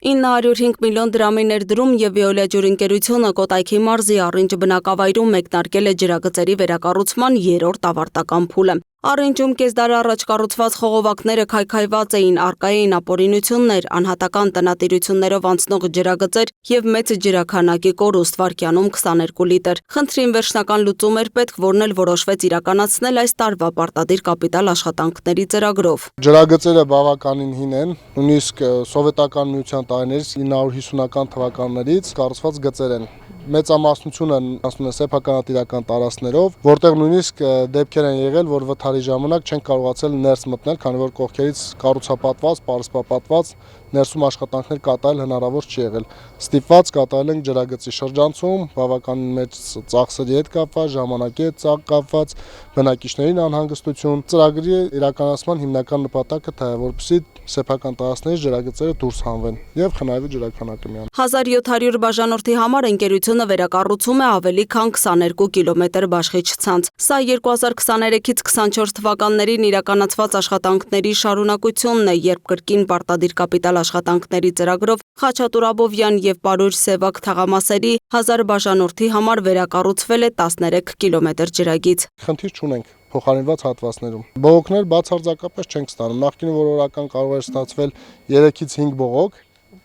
905 միլիոն դրամի ներդրում եւ Վիոլիա ջուր ընկերությունը Կոտայքի մարզի Առինջ բնակավայրում մեկնարկել է ջրագծերի վերակառուցման 3-րդ ավարտական փուլը։ Առինջում կես դար առաջ կառուցված խողովակները քայքայված էին, առկա էին ապօրինություններ, անհատական տնտիրություններով անցնող ջրագծեր եւ մեծ ջրաքանակի կորուստ վայրկյանում 22 լիտր։ Խնդրին վերջնական լուծում էր պետք, որն էլ որոշվեց իրականացնել այս տարվա պարտադիր կապիտալ աշխատանքների ծրագրով։ Ջրագծերը բավականին հին են, նույնիսկ սովետական միության տարիներից 950-ական թվականներից կառուցված գծեր են։ Մեծամասնությունը ասում են սեփականատիրական տարածքներով, որտեղ նույնիսկ դեպքեր են եղել, որ վթարի ժամանակ չեն կարողացել ներս մտնել, քանի որ կողքերից կառուցապատված, պարսպապատված ներսում աշխատանքներ կատարել հնարավոր չի եղել։ Ստիպված կատարել ենք ջրագծի շրջանցում, բավականին մեծ ծախսերի հետ կապված, ժամանակի հետ կապված, բնակիչներին անհանգստություն։ Ծրագրի իրականացման հիմնական նպատակը դա է, որպեսզի սեփական տարածքներից ջրագծերը դուրս հանվեն եւ խնայվի ջրաքանակը միան։ 1700 բաժանորդի համար ընկերությունը վերակառուցում է ավելի քան 22 կիլոմետր բաշխիչ ցանց։ Սա 2023-ից 24 թվականներին իրականացված աշխատանքների շարունակությունն է, երբ կրկին պարտադիր կապիտալ աշխատանքների ծրագրով Խաչատուր Աբովյան եւ Պարույր Սևակ թաղամասերի 1000 բաժանորդի համար վերակառուցվել է 13 կիլոմետր ջրագիծ։ Խնդիր չունենք փոխարինված հատվածներում։ Բողոքներ բացարձակապես չենք ստանում։ Նախկին որորական կարող էր ստացվել 3-ից 5 բողոք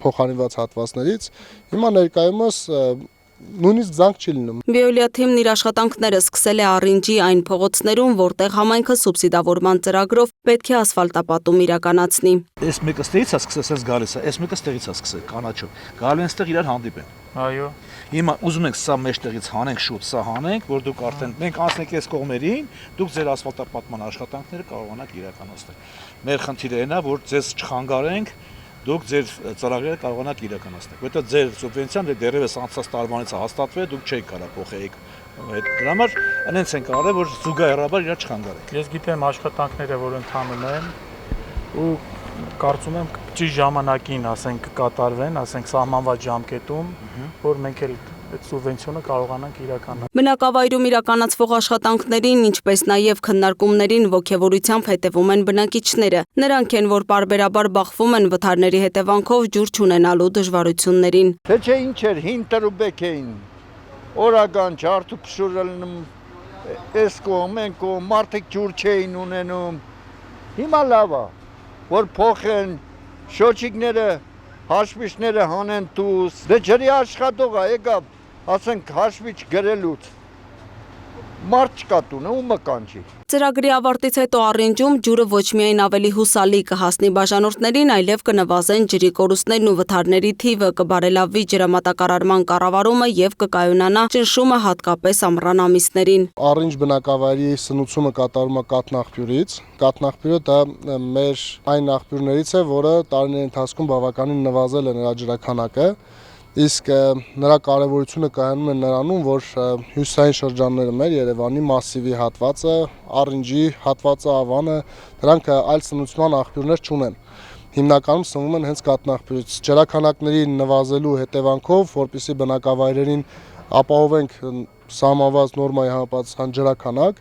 փոխարինված հատվածներից, հիմա ներկայումս նույնիսկ զանգ չի լինում։ Վիոլիա թիմն իր աշխատանքները սկսել է Առինջի այն փողոցներում, որտեղ համայնքը սուբսիդավորման ծրագրով պետք է ասֆալտապատում իրականացնի։ Այս մեկը ստերից է սկսել, այս գալիս է, այս մեկը ստերից է սկսել, կանաչով։ Գալու են ստեղ իրար հանդիպեն։ Այո։ Հիմա ուզում ենք սա մեջտեղից հանենք շուտ, սա հանենք, որ դուք արդեն մենք անցնենք այս կողմերին, դուք ձեր ասֆալտապատման աշխատանքները կարողանաք իրականացնել։ Մեր խնդիրը այն է, որ ձեզ չխանգարենք, դուք ձեր ծրագրերը կարողանաք իրականացնել։ Որտեղ ձեր սուբվենցիան դեռևս անցած տարվանից է հաստատվել, դուք չեք կարող փոխեիք։ Դրա համար այնց ենք արել, որ զուգահեռաբար իրար չխանգարենք։ Ես գիտեմ աշխատանքները, որ ընթանում են ու կարծում եմ ճիշտ ժամանակին, ասենք, կկատարվեն, ասենք սահմանված ժամկետում, որ մենք էլ այդ սուբվենցիոնը կարողանանք իրականացնել։ Բնակավայրում իրականացվող աշխատանքներին, ինչպես նաև քննարկումներին ոգևորությամբ հետևում են բնակիչները։ Նրանք են, որ պարբերաբար բախվում են վթարների հետևանքով ջուր չունենալու դժվարություններին։ Թե չէ ինչ էր, հին տրուբեք էին, օրական ջարդու փշուրելնում, այս կողմ, այն կողմ, մարդիկ ջուր չէին ունենում։ Հիմա լավ է, որ փոխեն շոչիկները, հաշվիչները հանեն դուրս, դե ջրի աշխատող է, եկավ, ասենք հաշվիչ գրելուց, մարդ չկա տունը, ումը կանչի։ Ծրագրի ավարտից հետո Առինջում ջուրը ոչ միայն ավելի հուսալի կհասնի բաժանորդներին, այլև կնվազեն ջրի կորուստներն ու վթարների թիվը, կբարելավի ջրամատակարարման կառավարումը եւ կկայունանա ճնշումը հատկապես ամռան ամիսներին։ Առինջ բնակավայրի սնուցումը կատարվում է կաթնաղբյուրից։ Կաթնաղբյուրը դա մեր այն աղբյուրներից է, որը տարիների ընթացքում բավականին նվազել է նրա ջրաքանակը։ Իսկ նրա կարևորությունը կայանում է նրանում, որ հյուսիսային շրջանները մեր Երևանի մասիվի հատվածը, Առինջի հատվածը, Ավանը, դրանք այլ սնուցման աղբյուրներ չունեն։ Հիմնականում սնվում են հենց կաթնաղբյուրից։ Ջրաքանակների նվազելու հետևանքով, որպեսզի բնակավայրերին ապահովենք սահմանված նորմայի համապատասխան ջրաքանակ,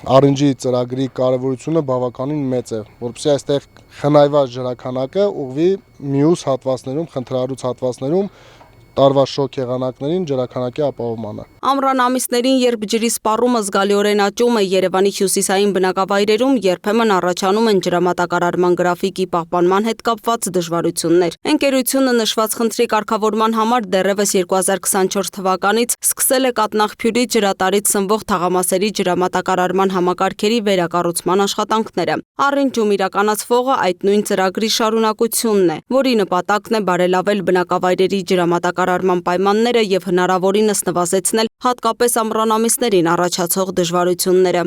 Առինջի ծրագրի կարևորությունը բավականին մեծ է, որպեսզի այստեղ խնայված ջրաքանակը ուղղվի մյուս հատվածներում, խնդրահարույց հատվածներում տարվա շոկ եղանակներին ջրաքանակի ապահովմանը։ Ամռան ամիսներին, երբ ջրի սպառումը զգալիորեն աճում է Երևանի հյուսիսային բնակավայրերում, երբեմն առաջանում են ջրամատակարարման գրաֆիկի պահպանման հետ կապված դժվարություններ։ Ընկերությունը նշված խնդրի կարգավորման համար դեռևս 2024 թվականից սկսել է կաթնաղբյուրի ջրատարից սնվող թաղամասերի ջրամատակարարման համակարգերի վերակառուցման աշխատանքները։ Առինջում իրականացվողը այդ նույն ծրագրի շարունակությունն է, որի նպատակն է բարելավել բնակավայրերի ջրամատակարարման պայմանները եւ հնարավորինս նվազեցնել հատկապես ամռան ամիսներին առաջացող դժվարությունները։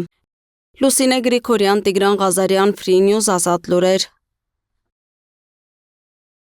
Լուսինե Գրիգորյան, Տիգրան Ղազարյան, Free News, Ազատ լուրեր։